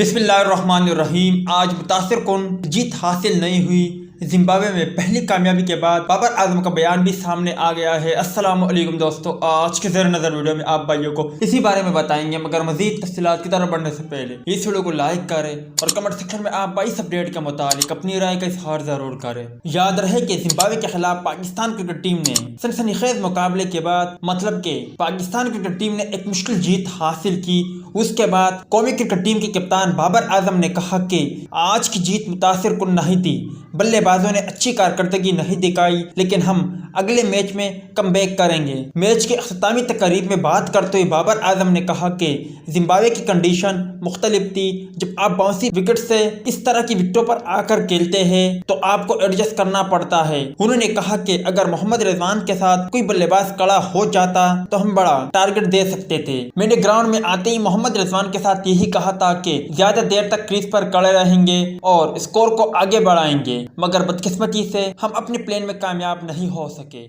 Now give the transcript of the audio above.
बिस्मिल्लाहिर्रहमानिर्रहीम। आज मुतासिर कुन जीत हासिल नहीं हुई। जिम्बाब्वे में पहली कामयाबी के बाद बाबर आजम का बयान भी सामने आ गया है। अस्सलाम वालेकुम दोस्तों, आज के ज़ेर नज़र वीडियो में आप भाइयों को इसी बारे में बताएंगे, मगर मजीद तफसीलात की तरफ बढ़ने से पहले इस वीडियो को लाइक करें और कमेंट सेक्शन में आप इस अपडेट के मुतालिक अपनी राय का इजहार जरूर करें। याद रहे कि जिम्बाब्वे के खिलाफ पाकिस्तान क्रिकेट टीम ने सनसनीखेज मुकाबले के बाद मतलब के पाकिस्तान क्रिकेट टीम ने एक मुश्किल जीत हासिल की। उसके बाद कौमी क्रिकेट टीम के कप्तान बाबर आजम ने कहा कि आज की जीत मुतासिर कुन नहीं थी, बल्लेबाजों ने अच्छी कारकर्दगी नहीं दिखाई, लेकिन हम अगले मैच में कमबैक करेंगे। मैच के अख्तामी तकरीब में बात करते हुए बाबर आजम ने कहा कि जिम्बाब्वे की कंडीशन मुख्तलिफ थी। जब आप बाउंसी विकेट से इस तरह की विकेटों पर आकर खेलते हैं तो आपको एडजस्ट करना पड़ता है। उन्होंने कहा कि अगर मोहम्मद रिजवान के साथ कोई बल्लेबाज खड़ा हो जाता तो हम बड़ा टारगेट दे सकते थे। मैंने ग्राउंड में आते ही मोहम्मद रिजवान के साथ यही कहा था कि ज्यादा देर तक क्रीज पर खड़े रहेंगे और स्कोर को आगे बढ़ाएंगे, मगर बदकिस्मती से हम अपने प्लान में कामयाब नहीं हो सके।